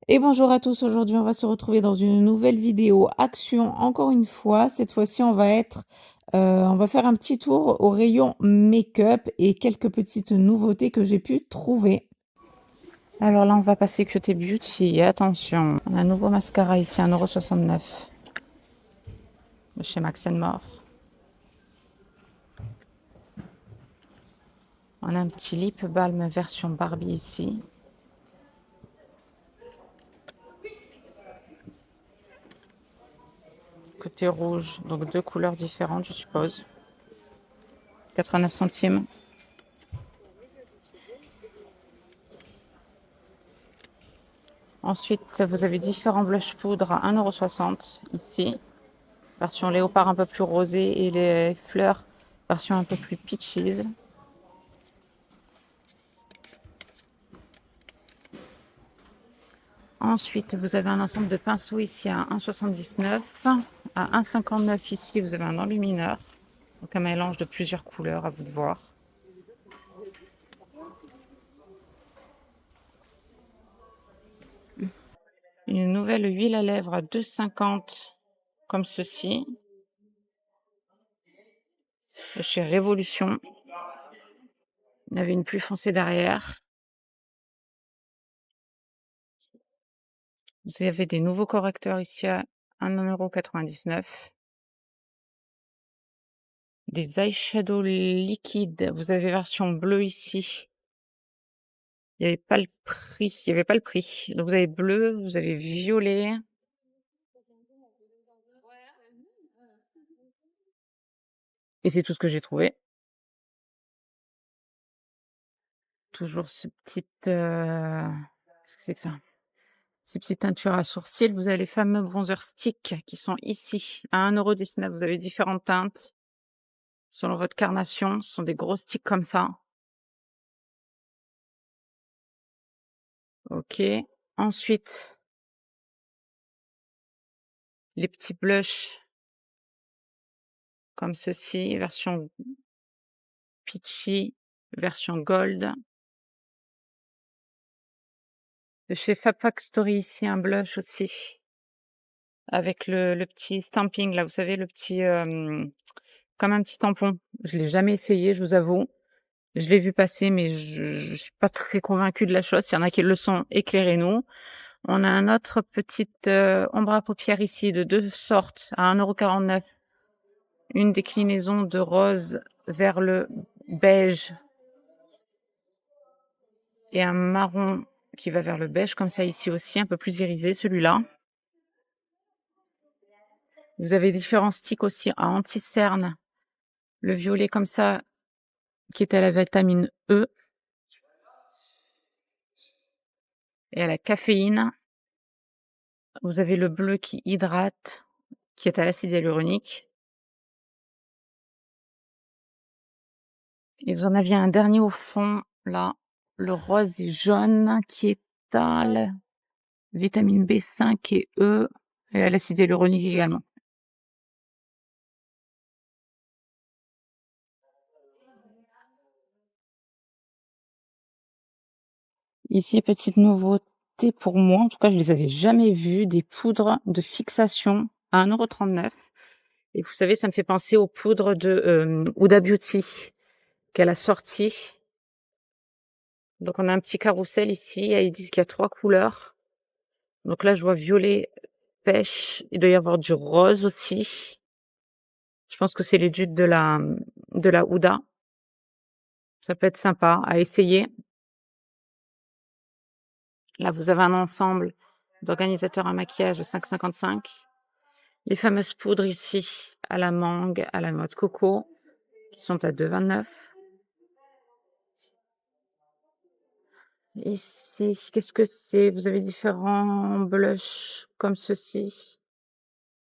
Et bonjour à tous, aujourd'hui on va se retrouver dans une nouvelle vidéo action encore une fois. Cette fois-ci on va faire un petit tour au rayon make-up et quelques petites nouveautés que j'ai pu trouver. Alors là on va passer côté beauty, attention, on a un nouveau mascara ici, 1,69 € de chez Max More. On a un petit lip balm version Barbie ici. Côté rouge, donc deux couleurs différentes je suppose. 89 centimes. Ensuite, vous avez différents blush poudre à 1,60 € ici. Version léopard un peu plus rosée et les fleurs, version un peu plus peaches. Ensuite, vous avez un ensemble de pinceaux ici à 1,79 €. À 1,59 € ici, vous avez un enlumineur. Donc un mélange de plusieurs couleurs, à vous de voir. Une nouvelle huile à lèvres à 2,50 €, comme ceci. De chez Révolution. Il y avait une plus foncée derrière. Vous avez des nouveaux correcteurs ici à 1,99 €. Des eyeshadows liquides. Vous avez version bleue ici. Il n'y avait pas le prix. Il y avait pas le prix. Donc vous avez bleu, vous avez violet. Et c'est tout ce que j'ai trouvé. Toujours ce petit, qu'est-ce que c'est que ça? Ces petites teintures à sourcils. Vous avez les fameux bronzer sticks qui sont ici à 1,19 €. Vous avez différentes teintes selon votre carnation. Ce sont des gros sticks comme ça. OK. Ensuite, les petits blushs comme ceci, version peachy, version gold. De chez Fab Factory ici, un blush aussi. Avec le petit stamping là, vous savez le petit, comme un petit tampon. Je l'ai jamais essayé, je vous avoue. Je l'ai vu passer, mais je suis pas très convaincue de la chose. S'il y en a qui le sont, éclairez-nous. On a un autre petite, ombre à paupières ici de 2 sortes à 1,49 €. Une déclinaison de rose vers le beige et un marron qui va vers le beige comme ça ici aussi, un peu plus irisé celui-là. Vous avez différents sticks aussi à anti-cerne. Le violet comme ça, qui est à la vitamine E et à la caféine. Vous avez le bleu qui hydrate, qui est à l'acide hyaluronique. Et vous en aviez un dernier au fond, là, le rose et jaune, qui est à la vitamine B5 et E, et à l'acide hyaluronique également. Ici, petite nouveauté pour moi, en tout cas je les avais jamais vues, des poudres de fixation à 1,39 €. Et vous savez, ça me fait penser aux poudres de, Huda Beauty qu'elle a sorti. Donc on a un petit carrousel ici et ils disent qu'il y a 3 couleurs. Donc là, je vois violet, pêche, il doit y avoir du rose aussi. Je pense que c'est les dudes de la Huda. Ça peut être sympa à essayer. Là, vous avez un ensemble d'organisateurs à maquillage de 5,55 €. Les fameuses poudres ici, à la mangue, à la noix de coco, qui sont à 2,29 €. Ici, qu'est-ce que c'est? Vous avez différents blushs comme ceci.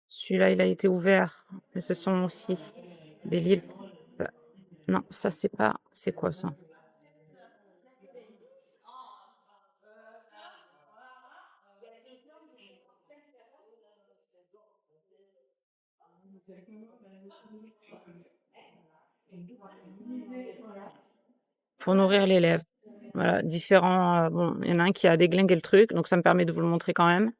Celui-là, il a été ouvert, mais ce sont aussi des lip. Non, ça c'est pas. C'est quoi ça? Pour nourrir les lèvres. Voilà, différents, bon, il y en a un qui a déglingué le truc, donc ça me permet de vous le montrer quand même.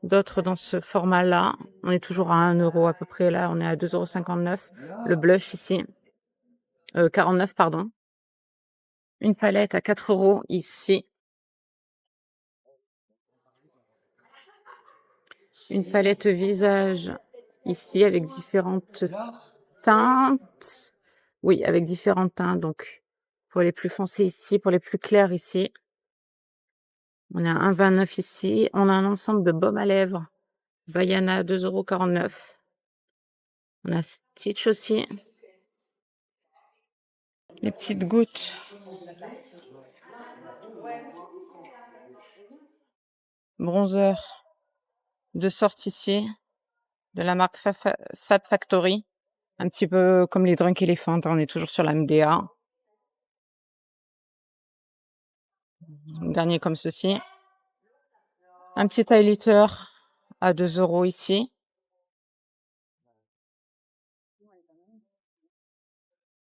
D'autres dans ce format-là, on est toujours à 1 € à peu près, là, on est à 2,59 €. Le blush ici, 49 pardon. Une palette à 4 € ici. Une palette visage ici avec différentes teintes. Oui, avec différentes teintes, donc pour les plus foncés ici, pour les plus clairs ici. On est à 1,29 € ici. On a un ensemble de baumes à lèvres Vaiana, 2,49 €. On a Stitch aussi. Les petites gouttes. Bronzer de sorte ici, de la marque Fab Factory. Un petit peu comme les Drunk Elephant, on est toujours sur la MDA. Dernier comme ceci. Un petit highlighter à 2 € ici.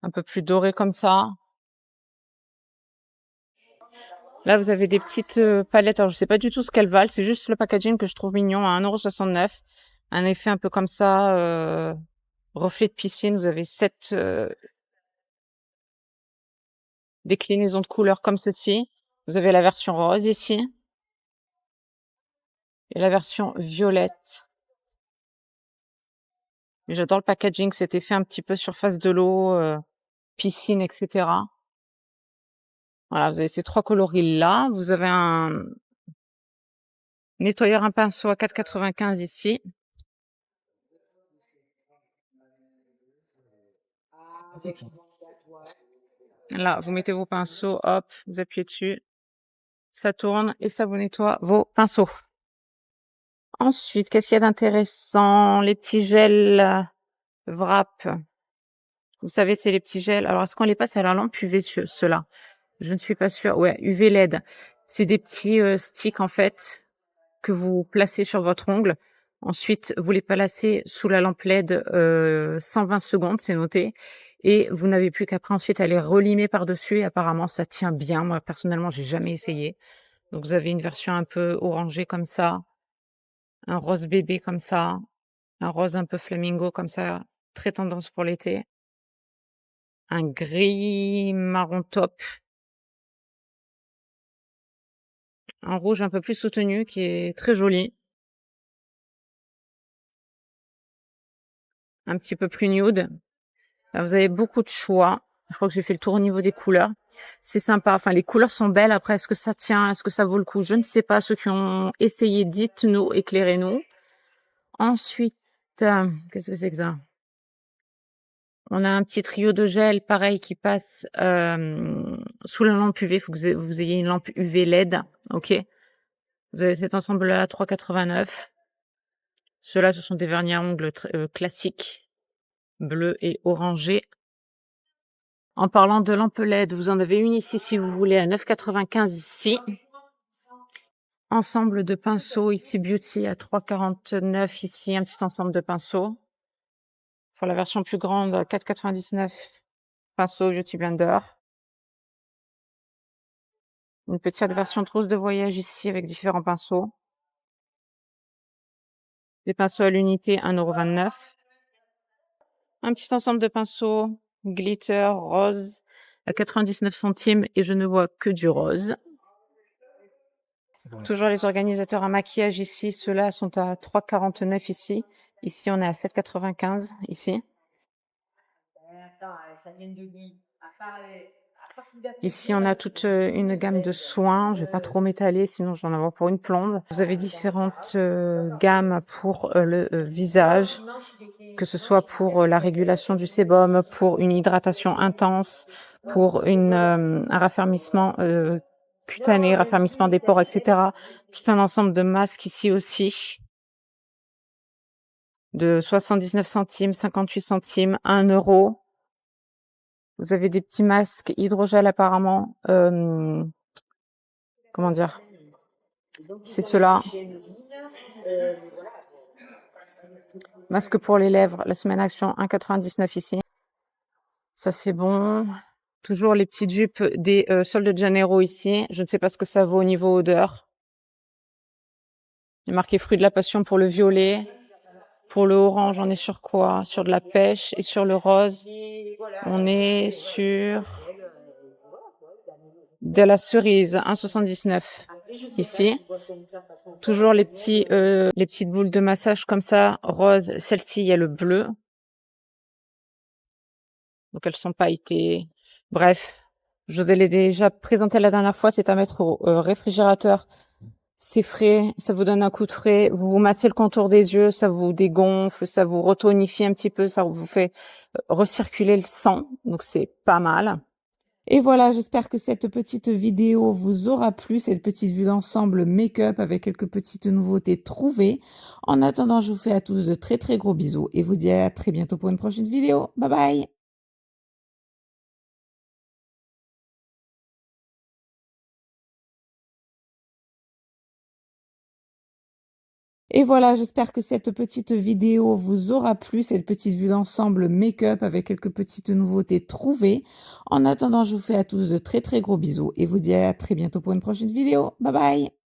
Un peu plus doré comme ça. Là, vous avez des petites palettes. Alors, je sais pas du tout ce qu'elles valent. C'est juste le packaging que je trouve mignon à 1,69 €. Un effet un peu comme ça, reflet de piscine. Vous avez 7 déclinaisons de couleurs comme ceci. Vous avez la version rose ici. Et la version violette. J'adore le packaging, cet effet un petit peu surface de l'eau, piscine, etc. Voilà, vous avez ces 3 coloris-là. Vous avez un nettoyeur, un pinceau à 4,95 € ici. Là, vous mettez vos pinceaux, hop, vous appuyez dessus, ça tourne et ça vous nettoie vos pinceaux. Ensuite, qu'est-ce qu'il y a d'intéressant? Les petits gels Wrap. Vous savez, c'est les petits gels. Alors, est-ce qu'on les passe à la lampe UV, ceux-là? Je ne suis pas sûre. Ouais, UV LED. C'est des petits sticks, en fait, que vous placez sur votre ongle. Ensuite, vous les placez sous la lampe LED 120 secondes, c'est noté. Et vous n'avez plus qu'après ensuite à les relimer par-dessus. Et apparemment, ça tient bien. Moi, personnellement, j'ai jamais essayé. Donc, vous avez une version un peu orangée comme ça, un rose bébé comme ça, un rose un peu flamingo comme ça, très tendance pour l'été. Un gris marron top. Un rouge un peu plus soutenu qui est très joli. Un petit peu plus nude. Là, vous avez beaucoup de choix. Je crois que j'ai fait le tour au niveau des couleurs. C'est sympa. Enfin, les couleurs sont belles. Après, est-ce que ça tient? Est-ce que ça vaut le coup? Je ne sais pas. Ceux qui ont essayé, dites-nous, éclairez-nous. Ensuite, qu'est-ce que c'est que ça? On a un petit trio de gel, pareil, qui passe sous la lampe UV. Il faut que vous ayez une lampe UV LED. OK? Vous avez cet ensemble-là à 3,89 €. Ceux-là, ce sont des vernis à ongles classiques, bleu et orangé. En parlant de lampe LED, vous en avez une ici si vous voulez à 9,95 € ici. Ensemble de pinceaux ici Beauty à 3,49 € ici, un petit ensemble de pinceaux. Pour la version plus grande, 4,99 €, pinceau Beauty Blender. Une petite version trousse de voyage ici avec différents pinceaux. Des pinceaux à l'unité, 1,29 €. Un petit ensemble de pinceaux glitter rose à 99 centimes et je ne vois que du rose. Toujours les organisateurs à maquillage ici, ceux-là sont à 3,49 € ici. Ici, on est à 7,95 € ici. Ici, on a toute une gamme de soins. Je vais pas trop m'étaler, sinon je vais en avoir pour une plombe. Vous avez différentes gammes pour le visage, que ce soit pour la régulation du sébum, pour une hydratation intense, pour un raffermissement cutané, raffermissement des pores, etc. Tout un ensemble de masques ici aussi, de 79 centimes, 58 centimes, 1 €. Vous avez des petits masques hydrogel apparemment. Comment dire? C'est ceux-là. Masque pour les lèvres, la semaine action 1,99 € ici. Ça, c'est bon. Toujours les petites jupes des, Sol de Janeiro ici. Je ne sais pas ce que ça vaut au niveau odeur. Il y a marqué fruit de la passion pour le violet. Pour le orange, on est sur quoi? Sur de la pêche, et sur le rose, on est sur de la cerise, 1,79 ici. Toujours les petites boules de massage comme ça, rose. Celle-ci, il y a le bleu. Donc elles sont pailletées. Bref, je vous ai déjà présenté la dernière fois, c'est à mettre au réfrigérateur. C'est frais, ça vous donne un coup de frais. Vous vous massez le contour des yeux, ça vous dégonfle, ça vous retonifie un petit peu, ça vous fait recirculer le sang. Donc c'est pas mal. Et voilà, j'espère que cette petite vidéo vous aura plu, cette petite vue d'ensemble make-up avec quelques petites nouveautés trouvées. En attendant, je vous fais à tous de très très gros bisous et vous dis à très bientôt pour une prochaine vidéo. Bye bye! Et voilà, j'espère que cette petite vidéo vous aura plu, cette petite vue d'ensemble make-up avec quelques petites nouveautés trouvées. En attendant, je vous fais à tous de très très gros bisous et vous dis à très bientôt pour une prochaine vidéo. Bye bye!